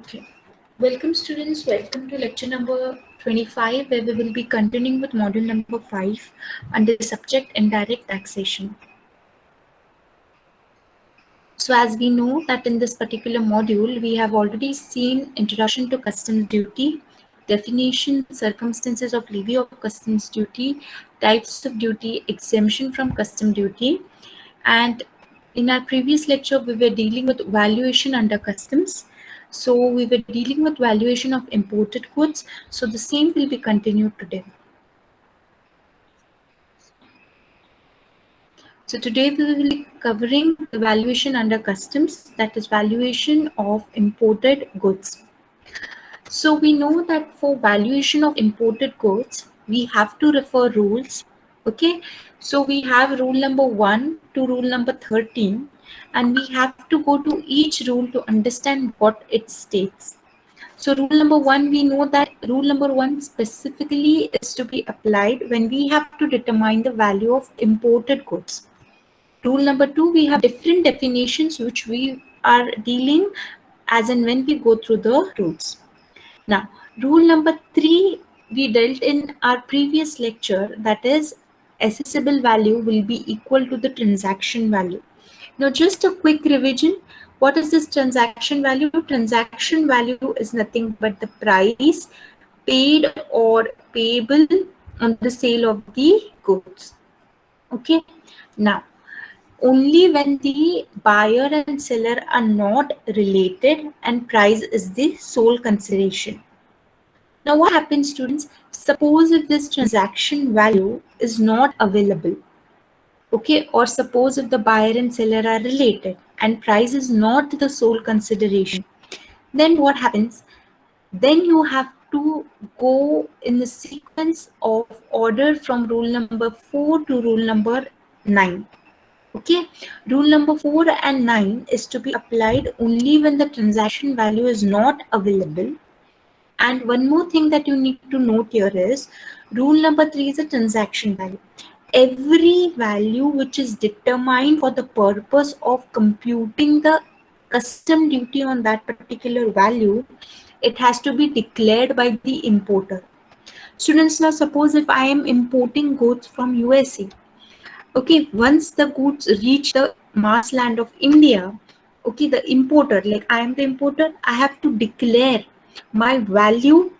Okay. Welcome students, welcome to lecture number 25 where we will be continuing with module number 5 under subject indirect taxation. So as we know that in this particular module we have already seen introduction to customs duty, definition, circumstances of levy of customs duty, types of duty, exemption from custom duty, and in our previous lecture we were dealing with valuation under customs. So we were dealing with valuation of imported goods. So the same will be continued today. So today we will be covering the valuation under customs, that is valuation of imported goods. So we know that for valuation of imported goods, we have to refer rules. Okay, so we have rule number 1 to rule number 13, and we have to go to each rule to understand what it states. So rule number 1, we know that rule number 1 specifically is to be applied when we have to determine the value of imported goods. Rule number 2, we have different definitions which we are dealing as and when we go through the rules. Now, rule number 3 we dealt in our previous lecture, that is assessable value will be equal to the transaction value. Now, just a quick revision. What is this transaction value? Transaction value is nothing but the price paid or payable on the sale of the goods. Okay. Now, only when the buyer and seller are not related and price is the sole consideration. Now what happens, students? Suppose if this transaction value is not available, okay, or suppose if the buyer and seller are related and price is not the sole consideration, then what happens? Then you have to go in the sequence of order from rule number 4 to rule number 9. Okay, rule number 4 and 9 is to be applied only when the transaction value is not available. And one more thing that you need to note here is rule number 3 is a transaction value. Every value which is determined for the purpose of computing the custom duty on that particular value, it has to be declared by the importer. Students, now suppose if I am importing goods from USA, okay, once the goods reach the mass land of India, okay, the importer, like I am the importer, I have to declare my value,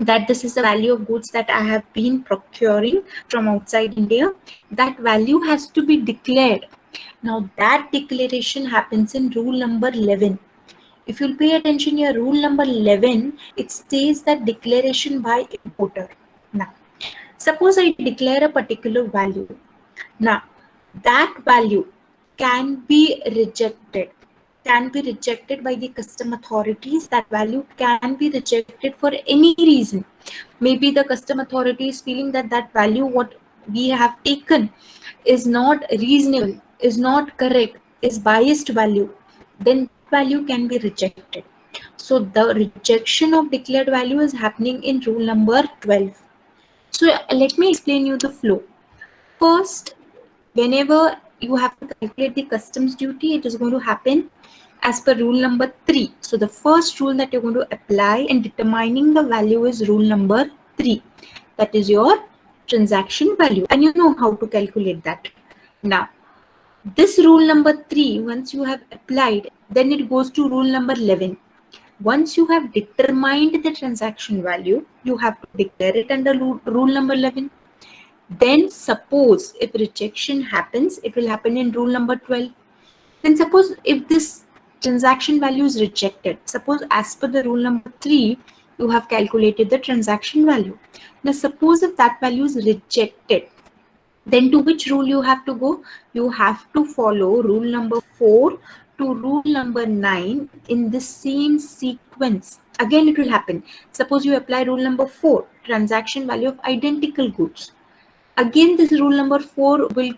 that this is the value of goods that I have been procuring from outside India. That value has to be declared. Now that declaration happens in rule number 11. If you'll pay attention here, rule number 11, it states that declaration by importer. Now, suppose I declare a particular value. Now, that value can be rejected by the custom authorities. That value can be rejected for any reason. Maybe the custom authority is feeling that that value what we have taken is not reasonable, is not correct, is biased value. Then that value can be rejected. So the rejection of declared value is happening in rule number 12. So let me explain you the flow. First, whenever you have to calculate the customs duty, it is going to happen as per rule number 3. So the first rule that you're going to apply in determining the value is rule number 3. That is your transaction value. And you know how to calculate that. Now, this rule number 3, once you have applied, then it goes to rule number 11. Once you have determined the transaction value, you have to declare it under rule number 11. Then suppose if rejection happens, it will happen in rule number 12. Then suppose if this transaction value is rejected, suppose as per the rule number 3, you have calculated the transaction value. Now suppose if that value is rejected, then to which rule you have to go? You have to follow rule number 4 to rule number 9 in the same sequence. Again it will happen. Suppose you apply rule number 4, transaction value of identical goods. Again, this rule number 4 will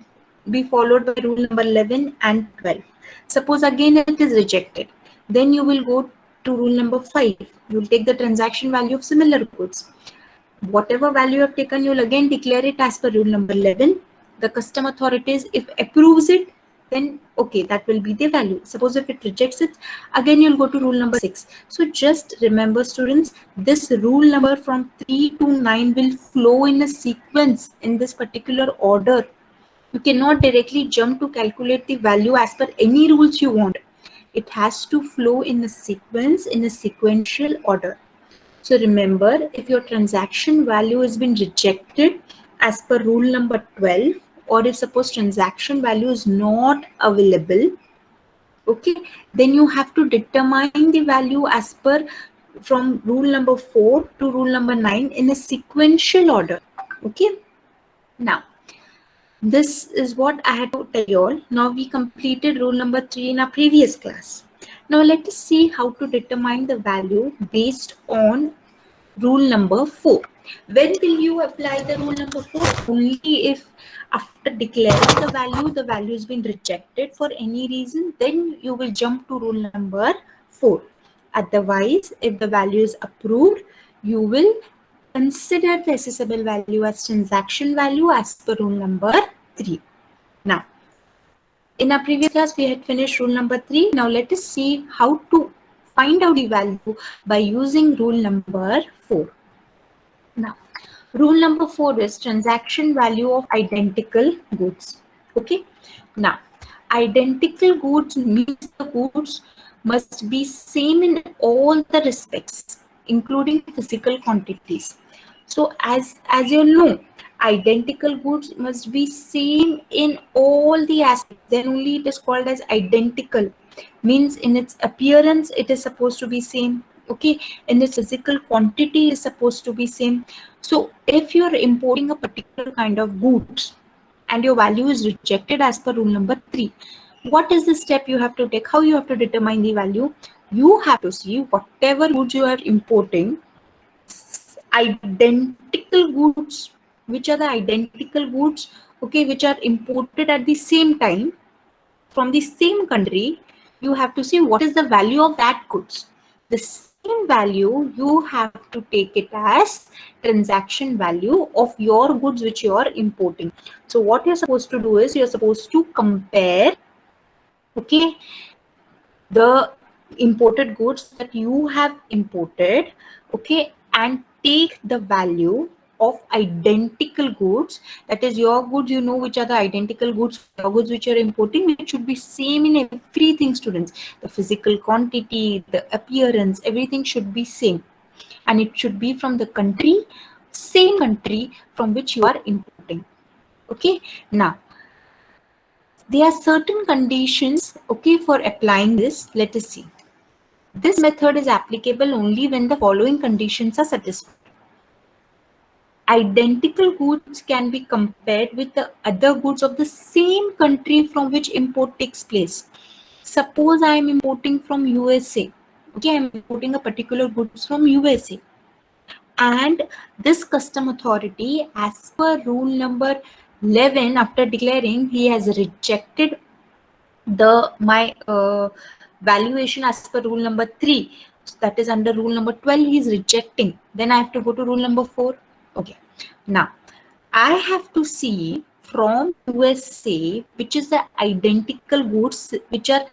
be followed by rule number 11 and 12. Suppose again it is rejected. Then you will go to rule number 5. You will take the transaction value of similar goods. Whatever value you have taken, you will again declare it as per rule number 11. The custom authorities, if approves it, then okay, that will be the value. Suppose if it rejects it, again you'll go to rule number 6. So just remember students, this rule number from 3 to 9 will flow in a sequence in this particular order. You cannot directly jump to calculate the value as per any rules you want. It has to flow in a sequence, in a sequential order. So remember, if your transaction value has been rejected as per rule number 12, or if suppose transaction value is not available, okay, then you have to determine the value as per from rule number 4 to rule number 9 in a sequential order. Okay. Now, this is what I had to tell you all. Now we completed rule number 3 in our previous class. Now let us see how to determine the value based on rule number 4. When will you apply the rule number 4? Only if after declaring the value has been rejected for any reason, then you will jump to rule number 4. Otherwise, if the value is approved, you will consider the assessable value as transaction value as per rule number 3. Now, in our previous class, we had finished rule number 3. Now, let us see how to find out the value by using rule number 4. Now, rule number 4 is transaction value of identical goods. Okay. Now, identical goods means the goods must be same in all the respects, including physical quantities. So, as you know, identical goods must be same in all the aspects. Then only it is called as identical. Means in its appearance, it is supposed to be same. Okay, in its physical quantity is supposed to be same. So if you're importing a particular kind of goods and your value is rejected as per rule number 3, what is the step you have to take? How you have to determine the value? You have to see whatever goods you are importing, identical goods, which are the identical goods, okay, which are imported at the same time from the same country. You have to see what is the value of that goods. The same value you have to take it as transaction value of your goods which you are importing. So what you're supposed to do is you're supposed to compare, okay, the imported goods that you have imported, okay, and take the value of identical goods, that is your goods, you know which are the identical goods, your goods which you're importing. It should be same in everything, students. The physical quantity, the appearance, everything should be same, and it should be from the country, same country from which you are importing. Okay. Now, there are certain conditions, okay, for applying this. Let us see. This method is applicable only when the following conditions are satisfied. Identical goods can be compared with the other goods of the same country from which import takes place. Suppose I am importing from USA. Okay, I am importing a particular goods from USA. And this custom authority, as per rule number 11, after declaring, he has rejected my valuation as per rule number 3. So that is under rule number 12, he is rejecting. Then I have to go to rule number 4. Okay. Now, I have to see from USA which is the identical goods which are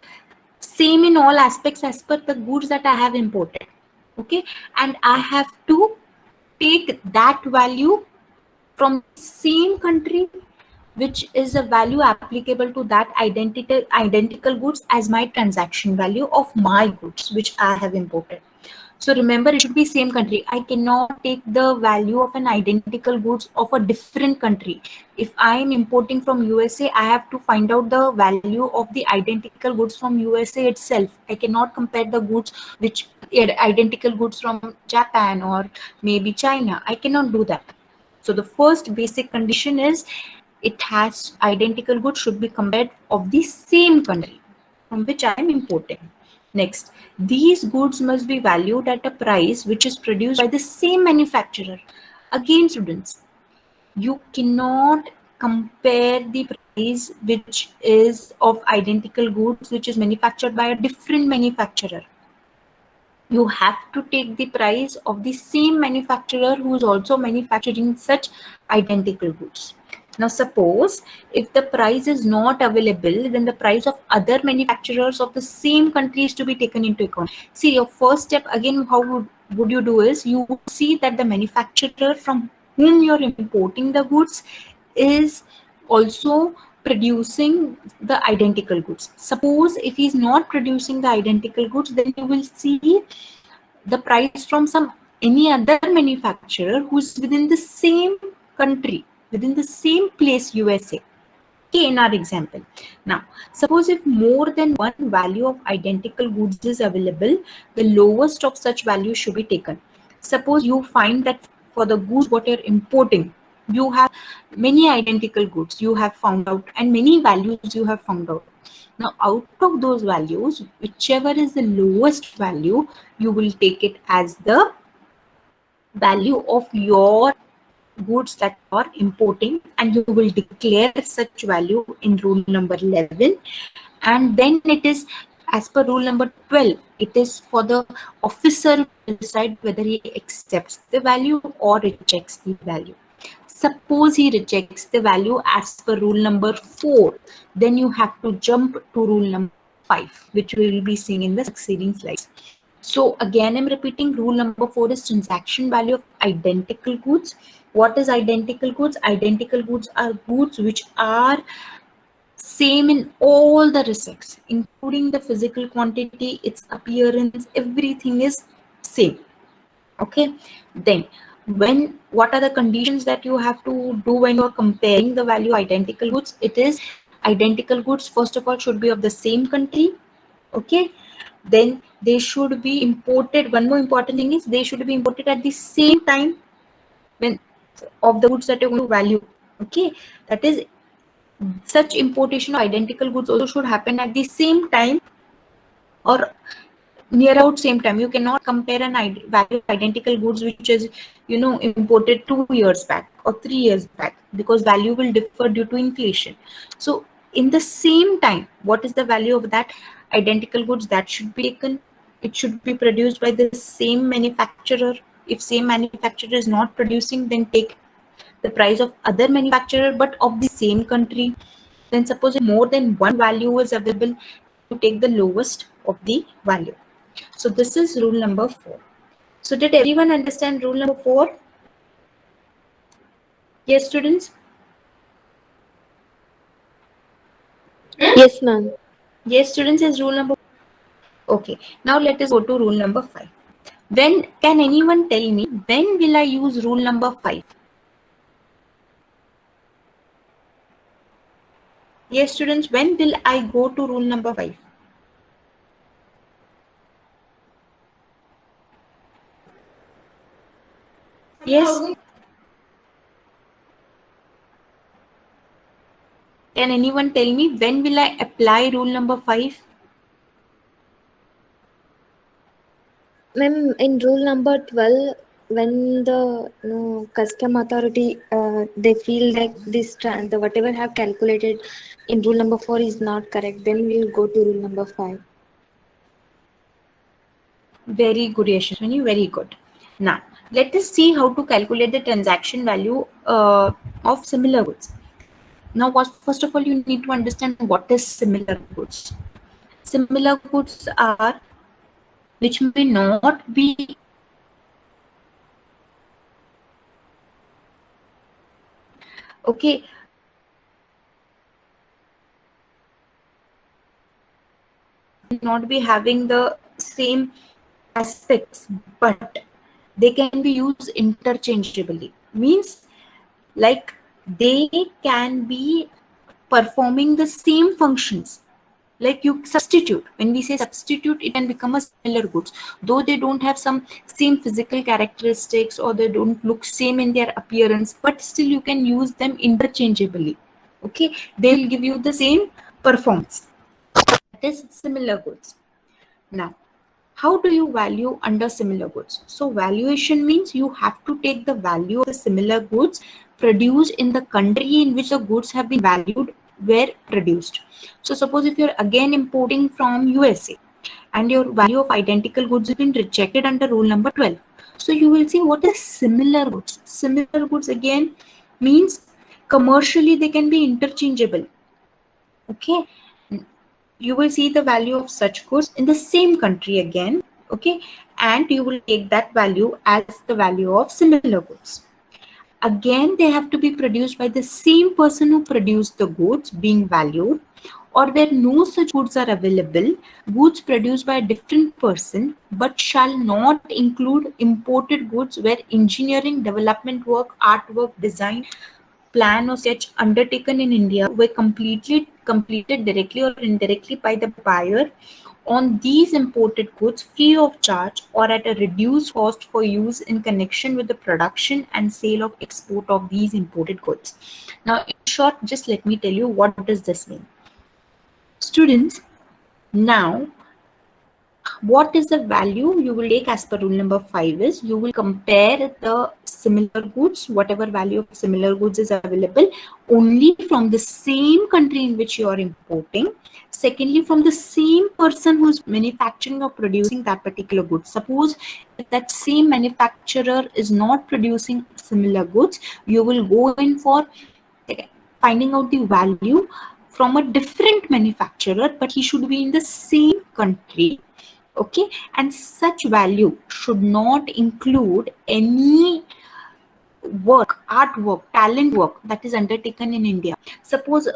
same in all aspects as per the goods that I have imported. Okay. And I have to take that value from same country which is a value applicable to that identical goods as my transaction value of my goods which I have imported. So remember, it should be same country. I cannot take the value of an identical goods of a different country. If I am importing from USA, I have to find out the value of the identical goods from USA itself. I cannot compare the goods which identical goods from Japan or maybe China. I cannot do that. So the first basic condition is it has identical goods should be compared of the same country from which I am importing. Next, these goods must be valued at a price which is produced by the same manufacturer. Again, students, you cannot compare the price which is of identical goods which is manufactured by a different manufacturer. You have to take the price of the same manufacturer who is also manufacturing such identical goods. Now, suppose if the price is not available, then the price of other manufacturers of the same country is to be taken into account. See, your first step again, how would you do is you would see that the manufacturer from whom you're importing the goods is also producing the identical goods. Suppose if he's not producing the identical goods, then you will see the price from some any other manufacturer who's within the same country, within the same place, USA. Okay, in our example. Now, suppose if more than one value of identical goods is available, the lowest of such values should be taken. Suppose you find that for the goods what you're importing, you have many identical goods you have found out and many values you have found out. Now, out of those values, whichever is the lowest value, you will take it as the value of your goods that you are importing, and you will declare such value in rule number 11. And then it is as per rule number 12, it is for the officer to decide whether he accepts the value or rejects the value. Suppose he rejects the value as per rule number 4, then you have to jump to rule number 5, which we will be seeing in the succeeding slides. So again, I'm repeating, rule number 4 is transaction value of identical goods. What is identical goods? Identical goods are goods which are same in all the respects, including the physical quantity, its appearance, everything is same. Okay, then what are the conditions that you have to do when you are comparing the value of identical goods? It is identical goods, first of all, should be of the same country. Okay, then they should be imported. One more important thing is they should be imported at the same time when of the goods that you're going to value. Okay, that is, such importation of identical goods also should happen at the same time or near about same time. You cannot compare an value of identical goods which is imported 2 years back or 3 years back, because value will differ due to inflation. So in the same time, what is the value of that identical goods that should be taken? It should be produced by the same manufacturer. If same manufacturer is not producing, then take the price of other manufacturer but of the same country. Then suppose more than one value is available, you take the lowest of the value. So this is rule number 4. So did everyone understand rule number 4? Yes, students? Yes, ma'am. Yes, students, is rule number 4. Okay, now let us go to rule number 5. When can anyone tell me when will I use rule number 5? Yes, students, when will I go to rule number 5? Yes. Can anyone tell me when will I apply rule number 5? Ma'am, in rule number 12, when the custom authority they feel like the whatever have calculated in rule number 4 is not correct, then we'll go to rule number 5. Very good, Yashaswini, very good. Now, let us see how to calculate the transaction value of similar goods. Now, first of all, you need to understand what is similar goods. Similar goods are which may not be okay. Not be having the same aspects, but they can be used interchangeably. Means like they can be performing the same functions. Like you substitute. When we say substitute, it can become a similar goods, though they don't have some same physical characteristics or they don't look same in their appearance, but still you can use them interchangeably. Okay, they will give you the same performance. That is similar goods. Now, how do you value under similar goods? So valuation means you have to take the value of the similar goods produced in the country in which the goods have been valued were produced. So suppose if you're again importing from USA and your value of identical goods has been rejected under rule number 12. So you will see what is similar goods. Similar goods again means commercially they can be interchangeable. Okay, you will see the value of such goods in the same country again. Okay, and you will take that value as the value of similar goods. Again, they have to be produced by the same person who produced the goods being valued, or where no such goods are available, goods produced by a different person but shall not include imported goods where engineering, development work, artwork, design, plan or sketch undertaken in India were completely completed directly or indirectly by the buyer on these imported goods free of charge or at a reduced cost for use in connection with the production and sale of export of these imported goods. Now, in short, just let me tell you what does this mean. Students, now what is the value you will take as per rule number 5 is you will compare the similar goods, whatever value of similar goods is available, only from the same country in which you are importing. Secondly, from the same person who is manufacturing or producing that particular good. Suppose if that same manufacturer is not producing similar goods, you will go in for finding out the value from a different manufacturer, but he should be in the same country. Okay, and such value should not include any work, artwork, talent work that is undertaken in India. Suppose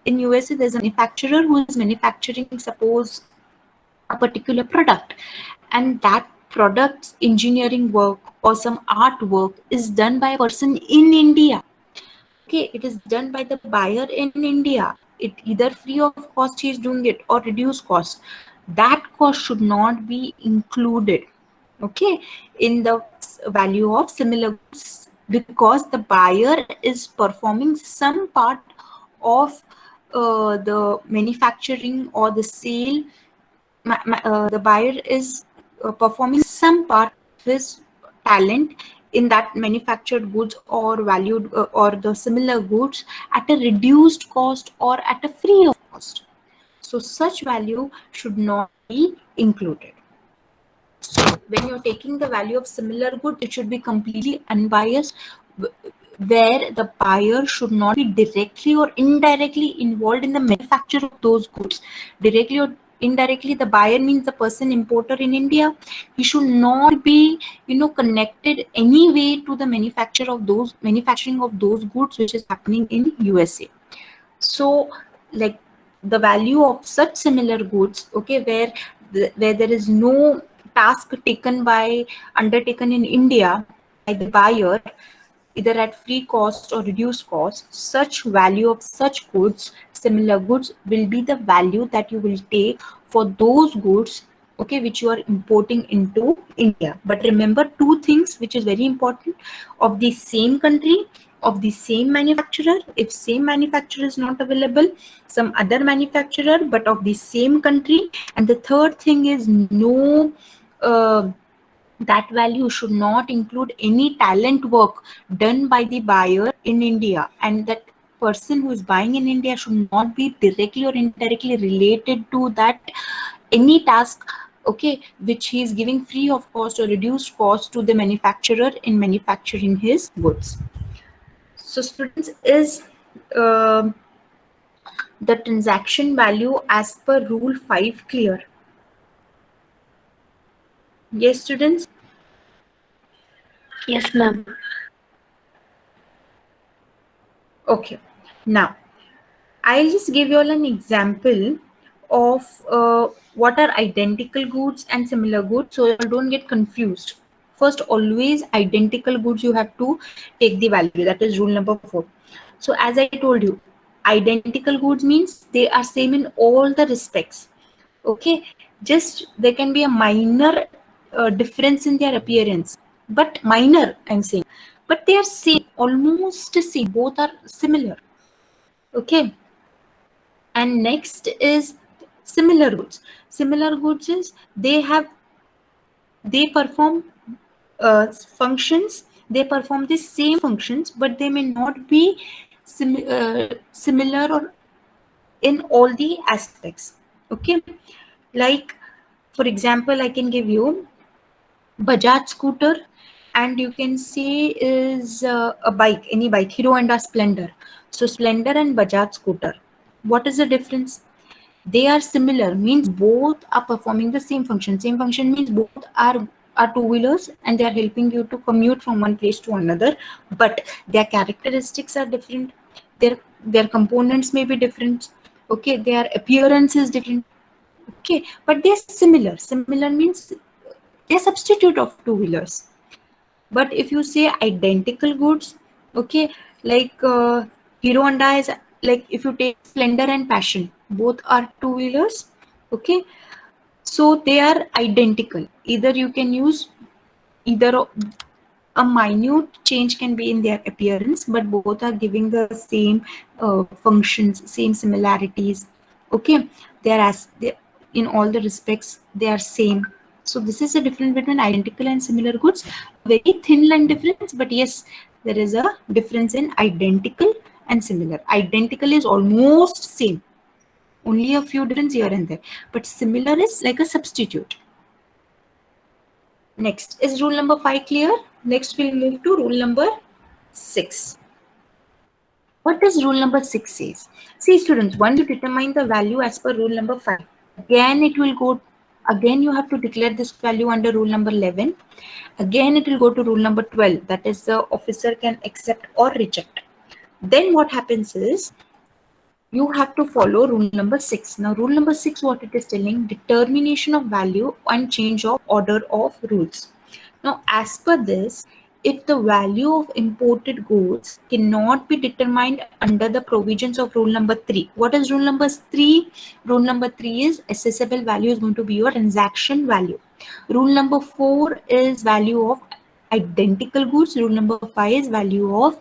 in USA there's a manufacturer who is manufacturing, suppose, a particular product, and that product's engineering work or some artwork is done by a person in India. Okay, it is done by the buyer in India. It either free of cost he is doing it or reduced cost. That cost should not be included, okay, in the value of similar goods, because the buyer is performing some part of the manufacturing or the sale. The buyer is performing some part of his talent in that manufactured goods or valued or the similar goods at a reduced cost or at a free of cost. So such value should not be included. So when you're taking the value of similar good, it should be completely unbiased, where the buyer should not be directly or indirectly involved in the manufacture of those goods. Directly or indirectly, the buyer means the person importer in India. He should not be, connected any way to the manufacturing of those goods which is happening in USA. So, like, the value of such similar goods, okay, where there is no task undertaken in India by the buyer, either at free cost or reduced cost, such value of such goods, similar goods, will be the value that you will take for those goods, okay, which you are importing into India. But remember two things which is very important: of the same country, of the same manufacturer. If same manufacturer is not available, some other manufacturer but of the same country. And the third thing is no that value should not include any talent work done by the buyer in India, and that person who is buying in India should not be directly or indirectly related to that any task, okay, which he is giving free of cost or reduced cost to the manufacturer in manufacturing his goods. So students, is the transaction value as per rule 5 clear? Yes, students? Yes, ma'am. Okay. Now, I'll just give you all an example of what are identical goods and similar goods, so you don't get confused. First, always identical goods you have to take the value. That is rule number 4. So as I told you, identical goods means they are same in all the respects. Okay, just there can be a minor difference in their appearance, but minor, I'm saying, but they are same, almost same. Both are similar. Okay, and next is similar goods. Similar goods is they perform functions, they perform the same functions, but they may not be similar or in all the aspects. Okay, like for example, I can give you Bajaj scooter and you can say is a bike, any bike, Hero Honda Splendor. So Splendor and Bajaj scooter. What is the difference? They are similar, means both are performing the same function. Same function means both are two-wheelers and they are helping you to commute from one place to another, but their characteristics are different. Their components may be different. Okay, their appearance is different. Okay, but they're similar. Similar means they're substitute of two-wheelers. But if you say identical goods, okay, like Hero Honda is, like if you take Splendor and Passion, both are two-wheelers. Okay, so they are identical. Either you can use either a minute change can be in their appearance, but both are giving the same functions, same similarities. Okay, they in all the respects they are same. So this is the difference between identical and similar goods. Very thin line difference, but yes, there is a difference in identical and similar. Identical is almost same, only a few difference here and there, but similar is like a substitute. Next, is rule number 5 clear? Next, we'll move to rule number 6. What does rule number 6 says? See students, once you determine the value as per rule number 5, again you have to declare this value under rule number 11. Again it will go to rule number 12, that is the officer can accept or reject. Then what happens is, you have to follow rule number 6. Now rule number 6, what it is telling, determination of value and change of order of rules. Now as per this, if the value of imported goods cannot be determined under the provisions of rule number 3, what is rule number 3? Rule number 3 is assessable value is going to be your transaction value. Rule number 4 is value of identical goods. Rule number 5 is value of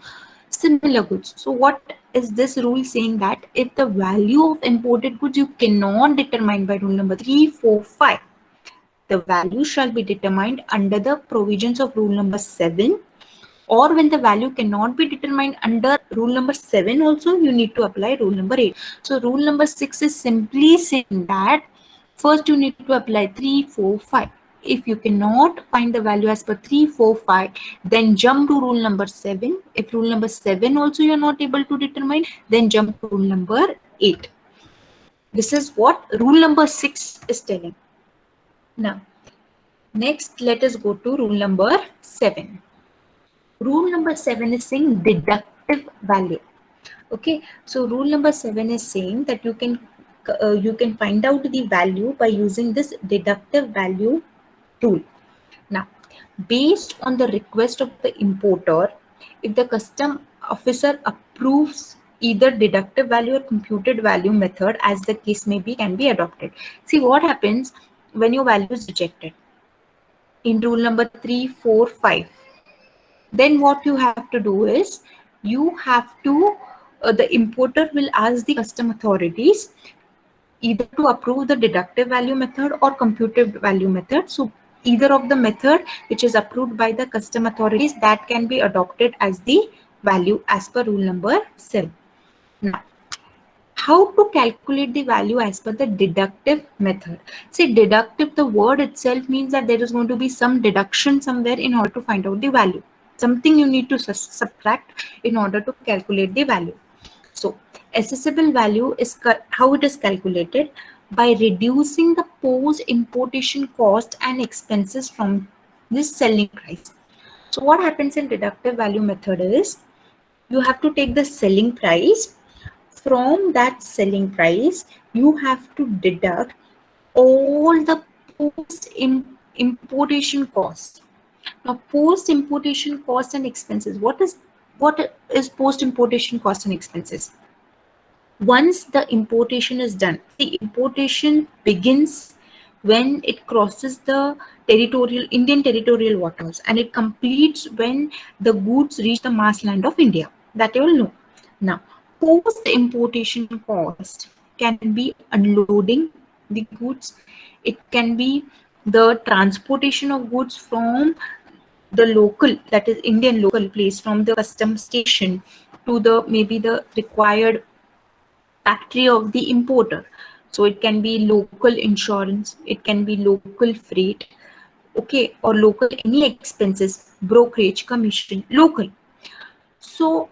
similar goods. So what is this rule saying? That if the value of imported goods you cannot determine by rule number 3, 4, 5, the value shall be determined under the provisions of rule number 7, or when the value cannot be determined under rule number 7 also, you need to apply rule number 8. So rule number 6 is simply saying that first you need to apply 3, 4, 5. If you cannot find the value as per 3, 4, 5, then jump to rule number 7. If rule number 7 also you are not able to determine, then jump to rule number 8. This is what rule number 6 is telling. Now, next let us go to rule number 7. Rule number 7 is saying deductive value. Okay, so rule number 7 is saying that you can find out the value by using this deductive value rule. Now, based on the request of the importer, if the custom officer approves either deductive value or computed value method, as the case may be, can be adopted. See what happens when your value is rejected in rule number 3, 4, 5. Then what you have to do is, you have to the importer will ask the custom authorities either to approve the deductive value method or computed value method. So either of the method which is approved by the custom authorities, that can be adopted as the value as per rule number 7. Now, how to calculate the value as per the deductive method? See, deductive, the word itself means that there is going to be some deduction somewhere in order to find out the value. Something you need to subtract in order to calculate the value. So assessable value is how it is calculated, by reducing the post importation cost and expenses from this selling price. So what happens in deductive value method is, you have to take the selling price. From that selling price, you have to deduct all the post importation cost. Now, post importation cost and expenses. What is post importation cost and expenses? Once the importation is done, the importation begins when it crosses the Indian territorial waters, and it completes when the goods reach the marshland of India. That you will know. Now, post importation cost can be unloading the goods. It can be the transportation of goods from the local, that is Indian local place, from the custom station to the maybe the required factory of the importer. So it can be local insurance, it can be local freight, okay, or local any expenses, brokerage, commission, local. So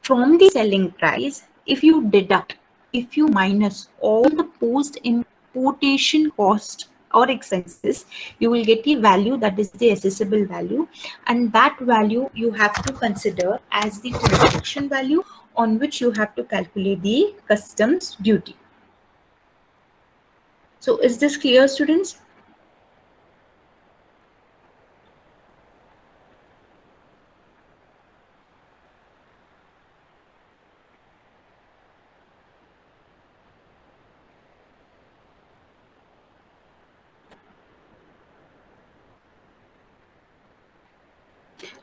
from the selling price, if you deduct, if you minus all the post importation cost or expenses, you will get the value that is the assessable value, and that value you have to consider as the transaction value on which you have to calculate the customs duty. So is this clear, students?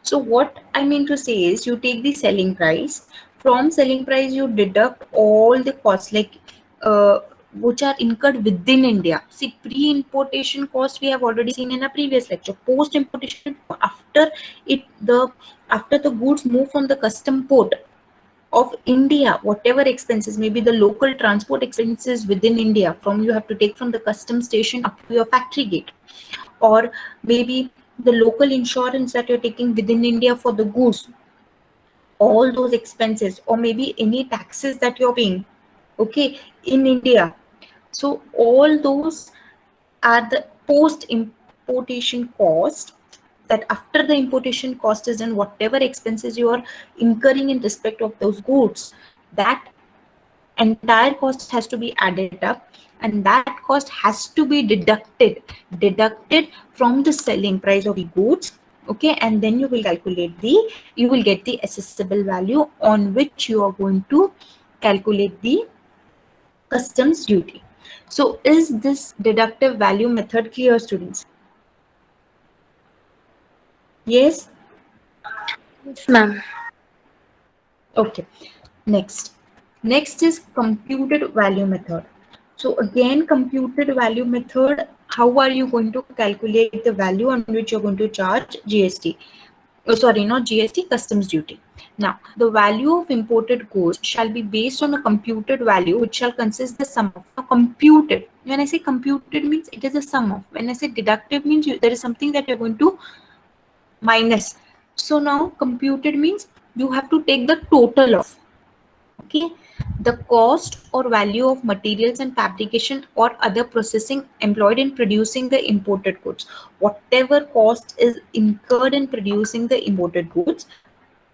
So what I mean to say is you take the selling price. From selling price, you deduct all the costs like which are incurred within India. See, pre-importation cost we have already seen in a previous lecture. Post-importation, after the goods move from the custom port of India, whatever expenses, maybe the local transport expenses within India, from you have to take from the custom station up to your factory gate, or maybe the local insurance that you're taking within India for the goods, all those expenses, or maybe any taxes that you're paying, okay, in India. So all those are the post importation cost, that after the importation cost is done, whatever expenses you are incurring in respect of those goods, that entire cost has to be added up, and that cost has to be deducted from the selling price of the goods, okay, and then you will calculate the, you will get the assessable value on which you are going to calculate the customs duty. So is this deductive value method clear, students? Yes. Yes, ma'am. Okay. Next is computed value method. So again, computed value method, how are you going to calculate the value on which you're going to charge GST? Oh, sorry, not GST, customs duty. Now, the value of imported goods shall be based on a computed value which shall consist the sum of. Now, computed, when I say computed means it is a sum of. When I say deductive means there is something that you're going to minus. So now computed means you have to take the total of, okay, the cost or value of materials and fabrication or other processing employed in producing the imported goods. Whatever cost is incurred in producing the imported goods,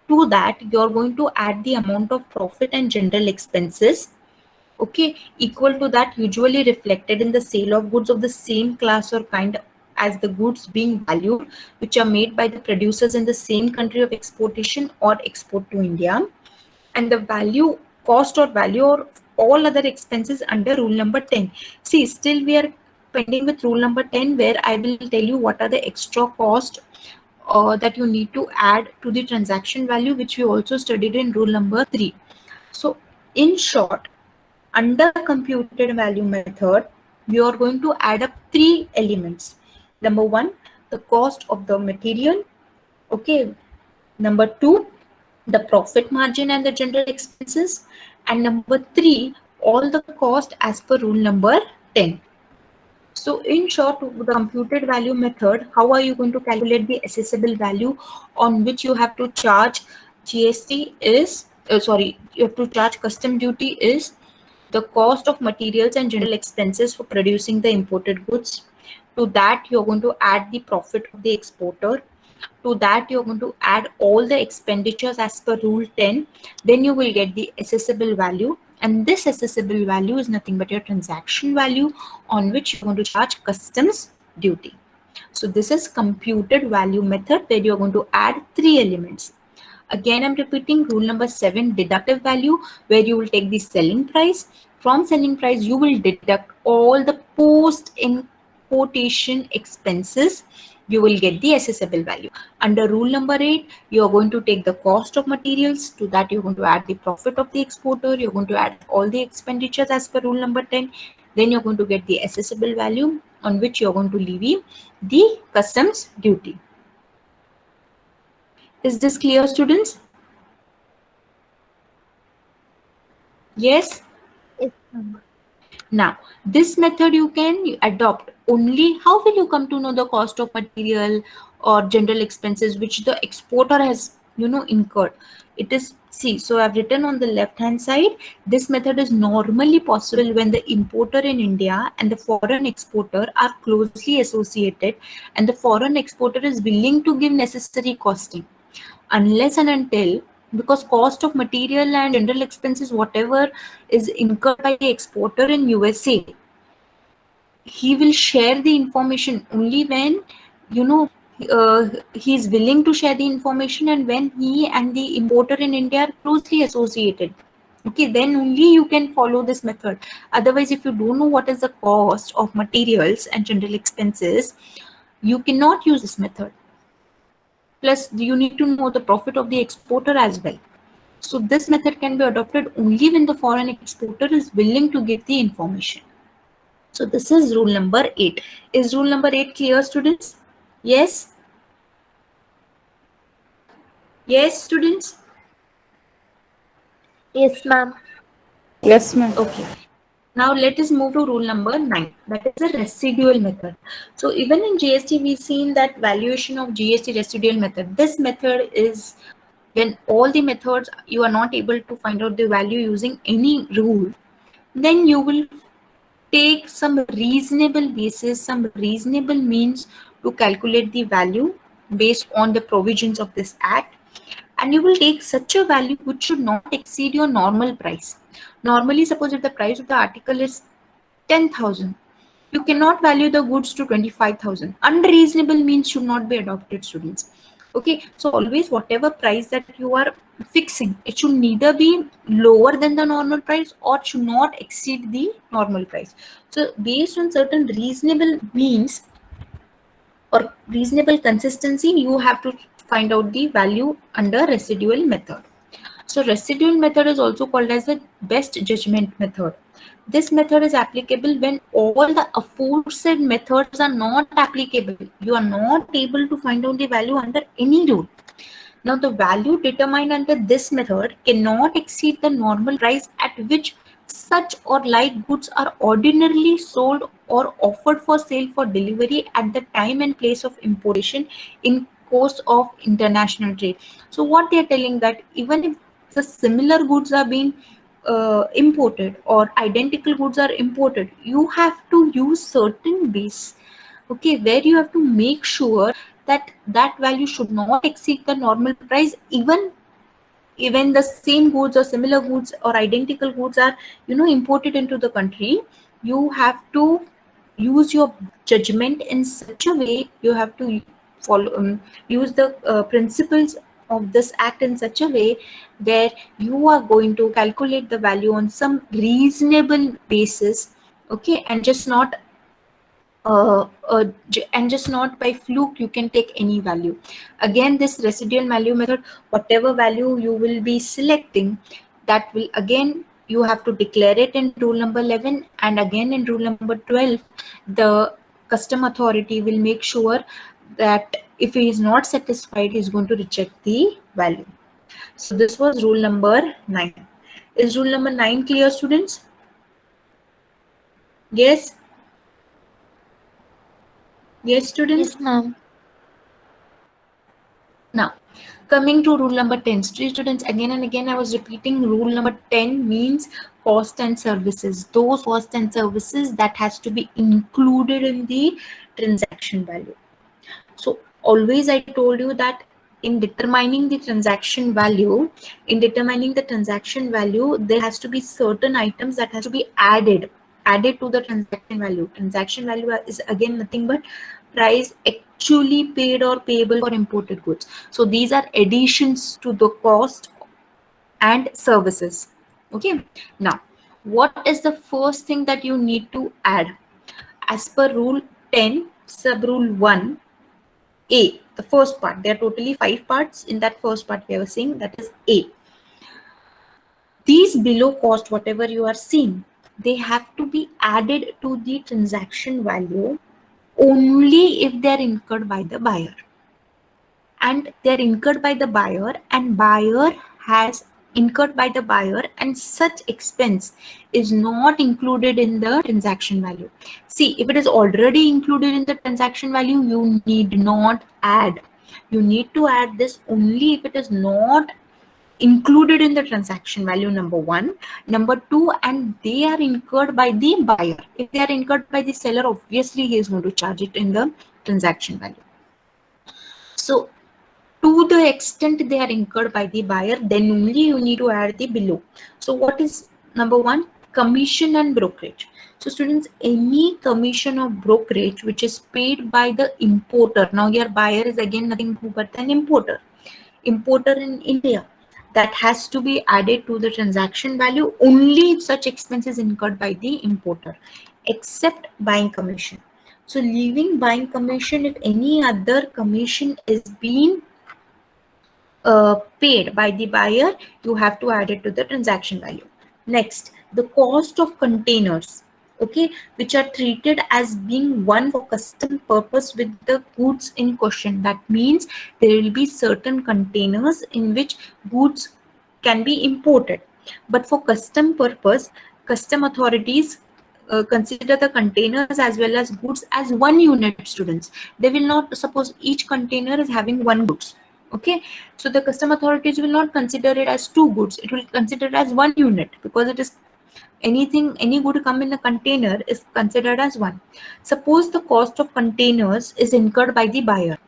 to that you're going to add the amount of profit and general expenses, okay, equal to that usually reflected in the sale of goods of the same class or kind as the goods being valued, which are made by the producers in the same country of exportation or export to India, and the value, cost or value or all other expenses under rule number 10. See, still we are pending with rule number 10, where I will tell you what are the extra cost that you need to add to the transaction value, which we also studied in rule number 3. So in short, under computed value method, we are going to add up 3 elements. Number 1, the cost of the material, okay. Number 2, the profit margin and the general expenses, and number 3, all the cost as per rule number 10. So in short, the computed value method, how are you going to calculate the assessable value on which you have to charge GST is, you have to charge custom duty is the cost of materials and general expenses for producing the imported goods. To that, you're going to add the profit of the exporter. To that, you're going to add all the expenditures as per rule 10. Then you will get the assessable value. And this assessable value is nothing but your transaction value on which you're going to charge customs duty. So this is computed value method, where you're going to add 3 elements. Again, I'm repeating rule number 7, deductive value, where you will take the selling price. From selling price, you will deduct all the post importation expenses. You will get the assessable value. Under rule number 8, you are going to take the cost of materials. To that, you're going to add the profit of the exporter. You're going to add all the expenditures as per rule number 10. Then you're going to get the assessable value on which you're going to levy the customs duty. Is this clear, students? Yes. Yes, ma'am. Now, this method you can adopt only how will you come to know the cost of material or general expenses which the exporter has incurred? It is, see, so I've written on the left hand side, this method is normally possible when the importer in India and the foreign exporter are closely associated and the foreign exporter is willing to give necessary costing. Unless and until, because cost of material and general expenses whatever is incurred by the exporter in USA, he will share the information only when you know he is willing to share the information, and when he and the importer in India are closely associated. Okay, then only you can follow this method. Otherwise, if you don't know what is the cost of materials and general expenses, you cannot use this method. Plus, you need to know the profit of the exporter as well. So this method can be adopted only when the foreign exporter is willing to give the information. So this is rule number 8. Is rule number 8 clear, students? Yes? Yes, students? Yes, ma'am. Yes, ma'am. Okay. Now let us move to rule number 9. That is a residual method. So even in GST, we've seen that valuation of GST residual method. This method is when all the methods you are not able to find out the value using any rule, then you will take some reasonable basis, some reasonable means to calculate the value based on the provisions of this act, and you will take such a value which should not exceed your normal price. Normally, suppose if the price of the article is 10,000, you cannot value the goods to 25,000. Unreasonable means should not be adopted, students. Okay, so always whatever price that you are fixing, it should neither be lower than the normal price or should not exceed the normal price. So based on certain reasonable means or reasonable consistency, you have to find out the value under residual method. So residual method is also called as the best judgment method. This method is applicable when all the aforesaid methods are not applicable. You are not able to find out the value under any rule. Now, the value determined under this method cannot exceed the normal price at which such or like goods are ordinarily sold or offered for sale for delivery at the time and place of importation in course of international trade. So, what they are telling that even if the similar goods are being imported or identical goods are imported, you have to use certain base, okay, where you have to make sure that that value should not exceed the normal price, even the same goods or similar goods or identical goods are imported into the country. You have to use your judgment in such a way, you have to follow use the principles of this act in such a way where you are going to calculate the value on some reasonable basis, okay, and just not by fluke you can take any value. Again, this residual value method, whatever value you will be selecting, that will again you have to declare it in rule number 11, and again in rule number 12 the custom authority will make sure that if he is not satisfied he is going to reject the value. So this was rule number 9. Is rule number 9 clear, students? Yes? Yes, students? Yes, ma'am. Now, coming to rule number 10, students, again and again I was repeating, rule number 10 means cost and services. Those cost and services that has to be included in the transaction value. So always I told you that in determining the transaction value, there has to be certain items that has to be added to the transaction value. Transaction value is again nothing but price actually paid or payable for imported goods. So these are additions to the cost and services. Okay. Now, what is the first thing that you need to add? As per rule 10, sub rule 1, A, the first part, there are totally 5 parts. In that first part we are seeing, that is A. These below cost, whatever you are seeing, they have to be added to the transaction value only if they are incurred by the buyer. And they are incurred by the buyer, and buyer has incurred by the buyer, and such expense is not included in the transaction value. See, if it is already included in the transaction value, you need not add. You need to add this only if it is not included in the transaction value, number one. Number two, and they are incurred by the buyer. If they are incurred by the seller, obviously he is going to charge it in the transaction value. So to the extent they are incurred by the buyer, then only you need to add the below. So what is number one? Commission and brokerage. So students, any commission or brokerage which is paid by the importer. Now your buyer is again nothing but an importer. Importer in India. That has to be added to the transaction value only if such expenses incurred by the importer, except buying commission. So leaving buying commission, if any other commission is being paid by the buyer, you have to add it to the transaction value. Next, the cost of containers, okay, which are treated as being one for custom purpose with the goods in question. That means there will be certain containers in which goods can be imported, but for custom purpose, custom authorities consider the containers as well as goods as one unit, students. They will not, suppose each container is having one goods, okay, so the custom authorities will not consider it as two goods, it will consider it as one unit, because it is anything, any good come in a container is considered as one. Suppose the cost of containers is incurred by the buyer,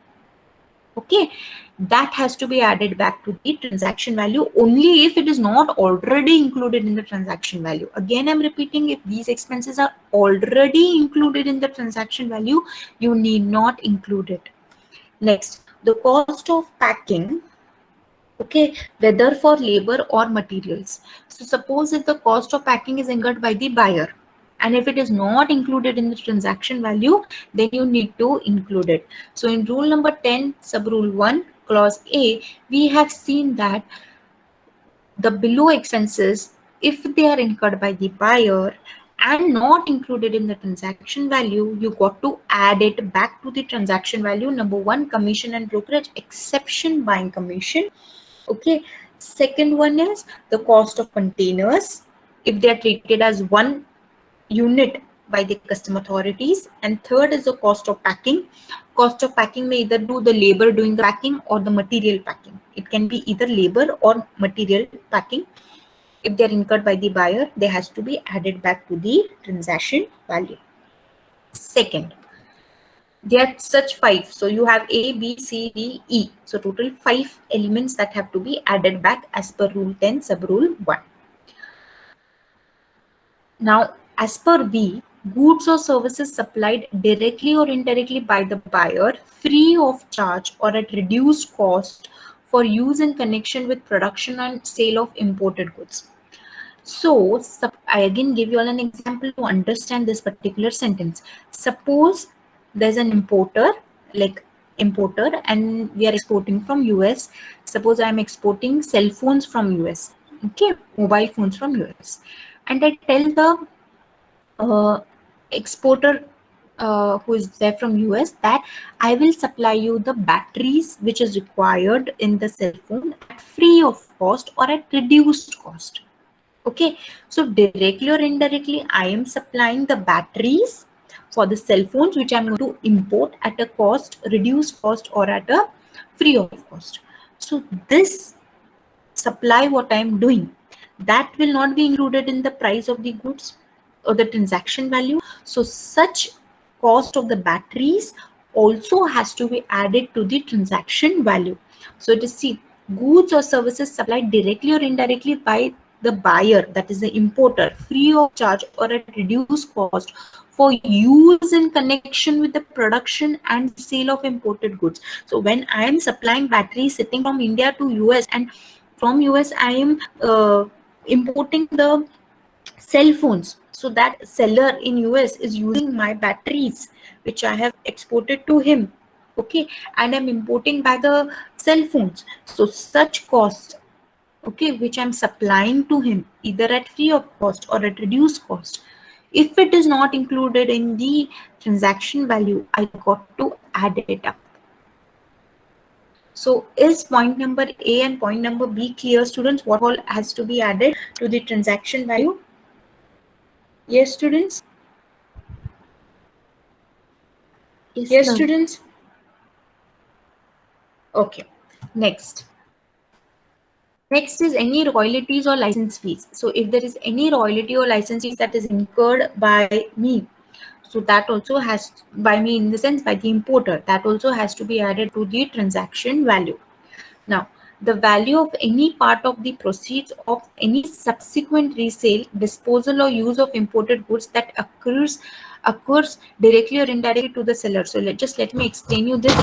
okay, that has to be added back to the transaction value only if it is not already included in the transaction value. Again, I'm repeating, if these expenses are already included in the transaction value, you need not include it. Next, the cost of packing, okay, whether for labor or materials. So suppose if the cost of packing is incurred by the buyer, and if it is not included in the transaction value, then you need to include it. So in rule number 10, sub rule 1, clause A, we have seen that the below expenses, if they are incurred by the buyer and not included in the transaction value, you got to add it back to the transaction value. Number one, commission and brokerage, exception buying commission. Okay. Second one is the cost of containers, if they are treated as one unit by the custom authorities. And third is the cost of packing. Cost of packing may either do the labor doing the packing or the material packing. It can be either labor or material packing. If they are incurred by the buyer, they has to be added back to the transaction value. Second, there are such 5. So you have A, B, C, D, E. So total 5 elements that have to be added back as per rule 10 sub rule 1. Now, as per B, goods or services supplied directly or indirectly by the buyer free of charge or at reduced cost for use in connection with production and sale of imported goods. So I again give you all an example to understand this particular sentence. Suppose there's an importer, like importer, and we are exporting from US. Suppose I'm exporting cell phones from US, okay, mobile phones from US, and I tell the exporter who is there from US that I will supply you the batteries which is required in the cell phone at free of cost or at reduced cost. Okay, so directly or indirectly, I am supplying the batteries for the cell phones which I'm going to import at a cost, reduced cost, or at a free of cost. So this supply, what I'm doing, that will not be included in the price of the goods or the transaction value. So such cost of the batteries also has to be added to the transaction value. So it is, see, goods or services supplied directly or indirectly by the buyer, that is the importer, free of charge or at reduced cost for use in connection with the production and sale of imported goods. So when I am supplying batteries sitting from India to US, and from US I am importing the cell phones, so that seller in US is using my batteries which I have exported to him, okay, and I'm importing by the cell phones. So such cost, okay, which I'm supplying to him either at free of cost or at reduced cost, if it is not included in the transaction value, I got to add it up. So is point number A and point number B clear, students? What all has to be added to the transaction value? Yes, students? Yes, ma'am. students? Okay. Next. Next is any royalties or license fees. So if there is any royalty or license fees that is incurred by me, so that also has, by me in the sense by the importer, that also has to be added to the transaction value. Now, the value of any part of the proceeds of any subsequent resale, disposal or use of imported goods that occurs directly or indirectly to the seller. So let me explain you this.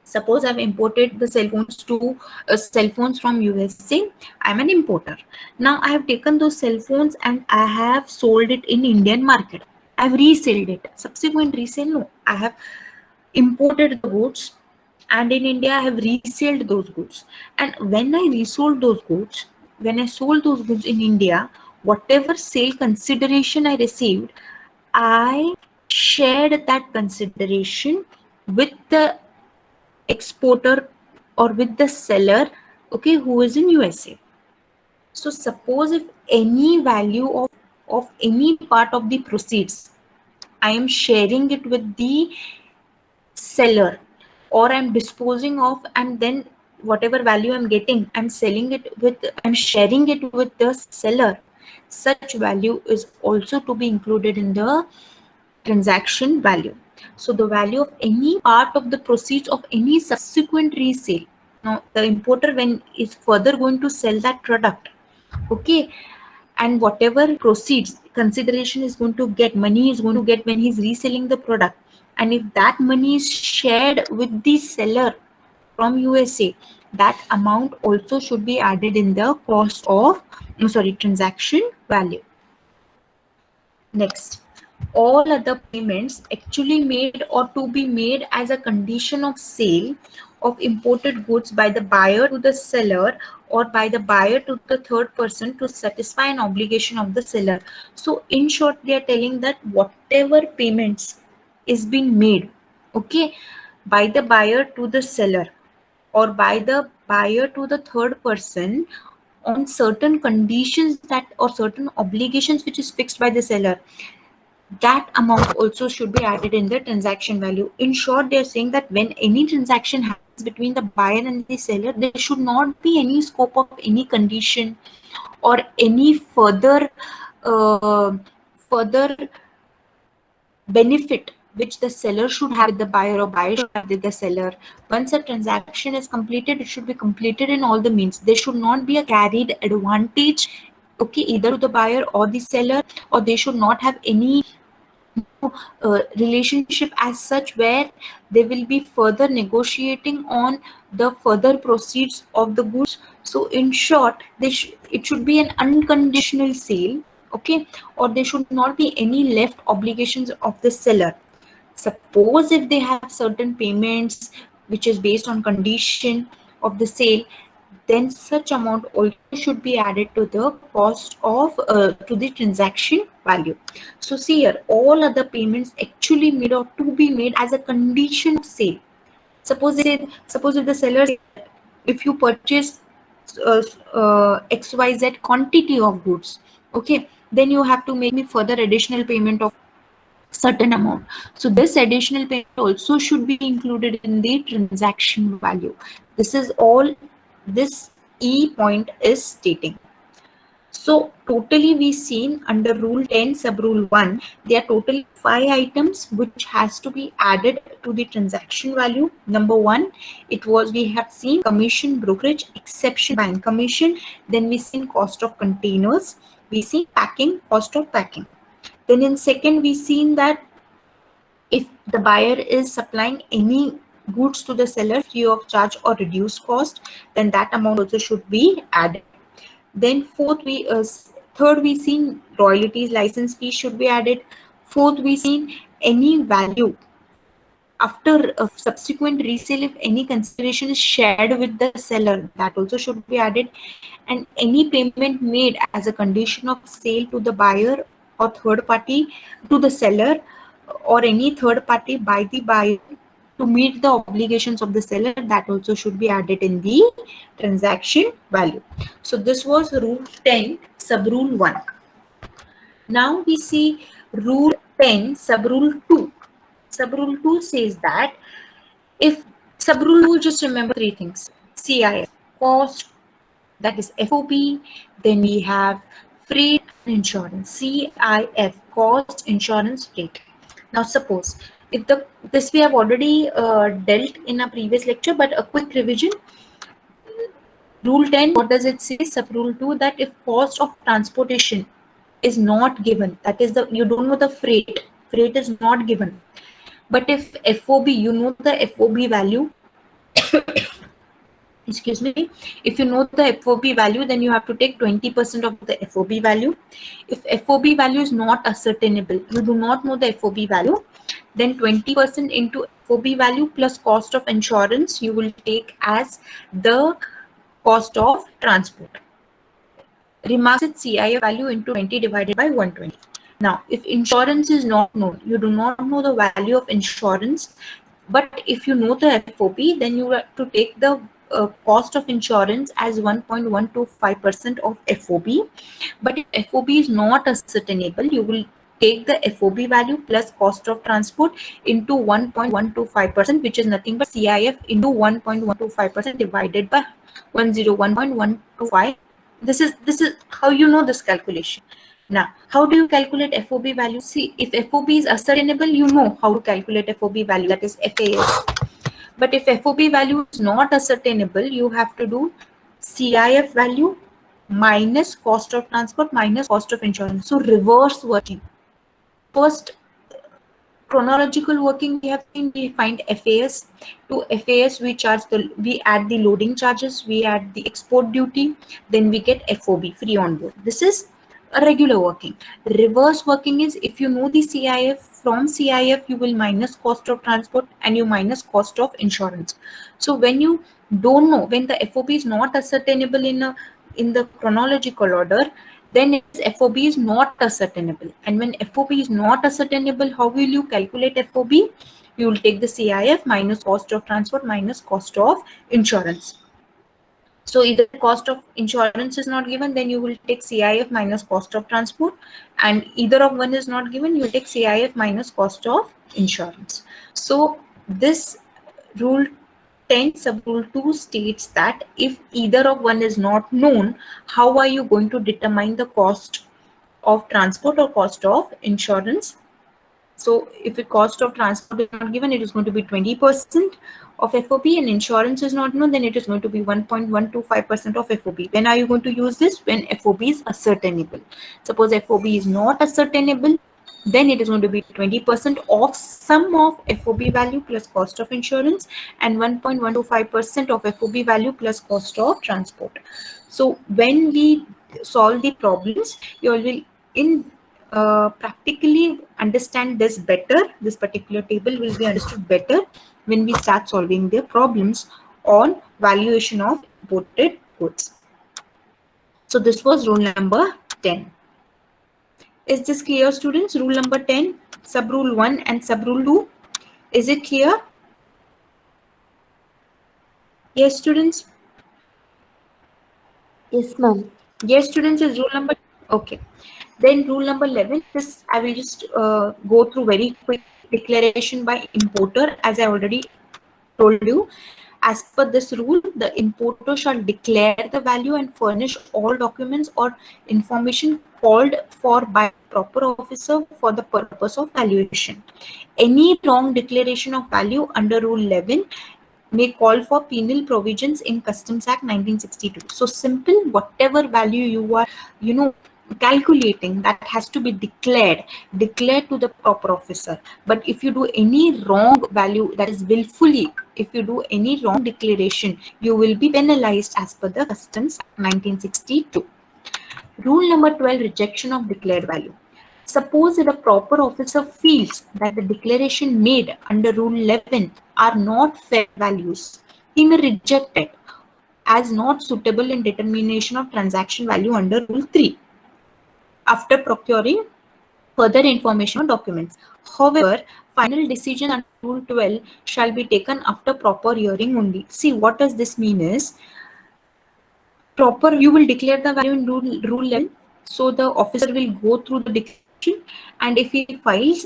Suppose I've imported the cell phones from USA. I'm an importer. Now I have taken those cell phones and I have sold it in Indian market. I've resold it. Subsequent resale, no. I have imported the goods and in India I have resold those goods. And when I resold those goods, when I sold those goods in India, whatever sale consideration I received, I shared that consideration with the exporter or with the seller, okay, who is in USA. So suppose if any value of any part of the proceeds, I am sharing it with the seller, or I'm disposing of, and then whatever value I'm getting, I'm sharing it with the seller. Such value is also to be included in the transaction value. So the value of any part of the proceeds of any subsequent resale. Now the importer, when is further going to sell that product, okay, and whatever proceeds consideration is going to get, money is going to get when he's reselling the product, and if that money is shared with the seller from USA, that amount also should be added in the cost of, transaction value. Next, all other payments actually made or to be made as a condition of sale of imported goods by the buyer to the seller or by the buyer to the third person to satisfy an obligation of the seller. So in short, they are telling that whatever payments is being made, okay, by the buyer to the seller or by the buyer to the third person on certain conditions that or certain obligations which is fixed by the seller, that amount also should be added in the transaction value. In short, they are saying that when any transaction happens between the buyer and the seller, there should not be any scope of any condition or any further benefit which the seller should have with the buyer or buyer should have with the seller. Once a transaction is completed, it should be completed in all the means. There should not be a carried advantage, okay, either to the buyer or the seller, or they should not have any relationship as such where they will be further negotiating on the further proceeds of the goods. So in short, it should be an unconditional sale, okay, or there should not be any left obligations of the seller. Suppose if they have certain payments which is based on condition of the sale, then such amount also should be added to the cost of to the transaction value. So see here, all other payments actually made or to be made as a condition of sale. Suppose if the seller says, if you purchase XYZ quantity of goods, okay, then you have to make me further additional payment of certain amount. So this additional payment also should be included in the transaction value. This is all this E point is stating. So totally we seen under rule 10 sub rule 1, there are totally 5 items which has to be added to the transaction value. Number 1, it was, we have seen commission, brokerage, exception, bank commission. Then we seen cost of containers. We see packing, cost of packing. Then in second, we seen that if the buyer is supplying any goods to the seller free of charge or reduced cost, then that amount also should be added. Then third we seen royalties, license fees should be added. Fourth, we seen any value after a subsequent resale, if any consideration is shared with the seller, that also should be added. And any payment made as a condition of sale to the buyer or third party to the seller, or any third party by the buyer to meet the obligations of the seller, that also should be added in the transaction value. So this was rule 10 sub rule 1. Now we see rule 10 sub rule 2. Sub rule 2 says that if sub rule 2, just remember three things: CIF, cost, that is FOB, then we have freight and insurance. CIF, cost, insurance, freight. Now suppose if this we have already dealt in a previous lecture, but a quick revision. Rule 10, what does it say? Sub rule 2, that if cost of transportation is not given, that is you don't know the freight is not given, but if FOB, you know the FOB value, excuse me, if you know the FOB value, then you have to take 20% of the FOB value. If FOB value is not ascertainable, you do not know the FOB value, then 20% into FOB value plus cost of insurance you will take as the cost of transport. Remarks its CIF value into 20 divided by 120. Now, if insurance is not known, you do not know the value of insurance, but if you know the FOB, then you have to take the cost of insurance as 1.125% of FOB. But if FOB is not ascertainable, you will take the FOB value plus cost of transport into 1.125%, which is nothing but CIF into 1.125% divided by 101.125. This is how you know this calculation. Now, how do you calculate FOB value? See, if FOB is ascertainable, you know how to calculate FOB value, that is FAS. But if FOB value is not ascertainable, you have to do CIF value minus cost of transport minus cost of insurance. So reverse working. First, chronological working we have seen, we find FAS. To FAS we add the loading charges, we add the export duty, then we get FOB, free on board. This is a regular working. Reverse working is if you know the CIF, from CIF you will minus cost of transport and you minus cost of insurance. So when you don't know, when the FOB is not ascertainable in the chronological order, then its FOB is not ascertainable. And when FOB is not ascertainable, how will you calculate FOB? You will take the CIF minus cost of transport minus cost of insurance. So either cost of insurance is not given, then you will take CIF minus cost of transport, and either of one is not given, you will take CIF minus cost of insurance. So this rule 10 sub rule 2 states that if either of one is not known, how are you going to determine the cost of transport or cost of insurance? So if the cost of transport is not given, it is going to be 20% of FOB, and insurance is not known, then it is going to be 1.125% of FOB. When are you going to use this? When FOB is ascertainable. Suppose FOB is not ascertainable, then it is going to be 20% of sum of FOB value plus cost of insurance and 1.125% of FOB value plus cost of transport. So when we solve the problems, you will practically understand this better. This particular table will be understood better when we start solving the problems on valuation of imported goods. So this was rule number 10. Is this clear, students? Rule number 10, sub rule 1 and sub rule 2. Is it clear? Yes, students? Yes, ma'am. Yes, students, is rule number. Okay. Then rule number 11, this I will just go through very quick. Declaration by importer, as I already told you. As per this rule, the importer shall declare the value and furnish all documents or information called for by proper officer for the purpose of valuation. Any wrong declaration of value under Rule 11 may call for penal provisions in Customs Act 1962. So simple, whatever value you are, calculating, that has to be declared to the proper officer. But if you do any wrong value, that is willfully, if you do any wrong declaration, you will be penalized as per the Customs Act 1962. Rule number 12, rejection of declared value. Suppose that a proper officer feels that the declaration made under Rule 11 are not fair values, he may reject it as not suitable in determination of transaction value under Rule 3. After procuring further information or documents. However, final decision under Rule 12 shall be taken after proper hearing only. See, what does this mean is, you will declare the value in rule 11. So the officer will go through the declaration, and if he finds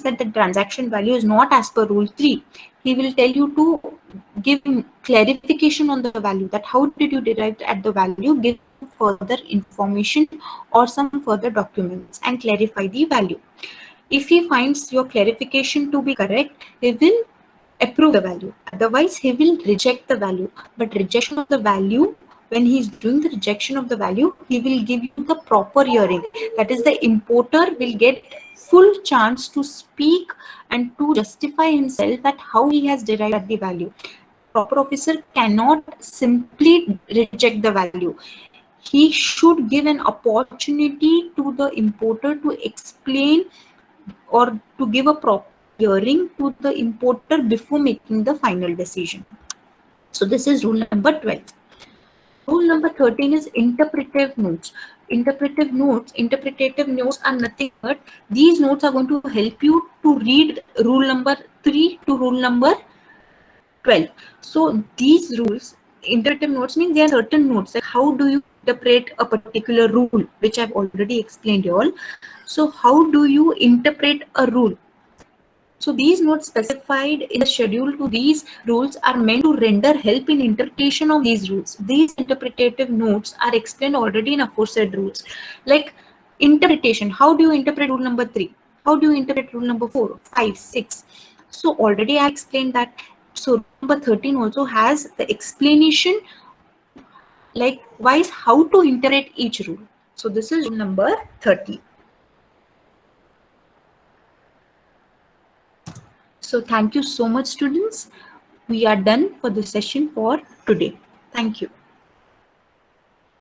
that the transaction value is not as per Rule 3, he will tell you to give clarification on the value, that how did you derive at the value, give further information or some further documents and clarify the value. If he finds your clarification to be correct, he will approve the value. Otherwise, he will reject the value. But rejection of the value, when he is doing the rejection of the value, he will give you the proper hearing. That is, the importer will get full chance to speak and to justify himself that how he has derived the value. Proper officer cannot simply reject the value. He should give an opportunity to the importer to explain or to give a proper hearing to the importer before making the final decision. So this is rule number 12. Rule number 13 is interpretive notes. Interpretative notes are nothing but these notes are going to help you to read rule number 3 to rule number 12. So these rules, interpretive notes, means there are certain notes, like how do you interpret a particular rule, which I've already explained you all. So how do you interpret a rule? So these notes specified in the schedule to these rules are meant to render help in interpretation of these rules. These interpretative notes are explained already in aforesaid rules. Like interpretation, how do you interpret rule number 3? How do you interpret rule number 4, 5, 6? So already I explained that. So rule number 13 also has the explanation, likewise how to interpret each rule. So this is rule number 13. So thank you so much, students. We are done for the session for today. Thank you.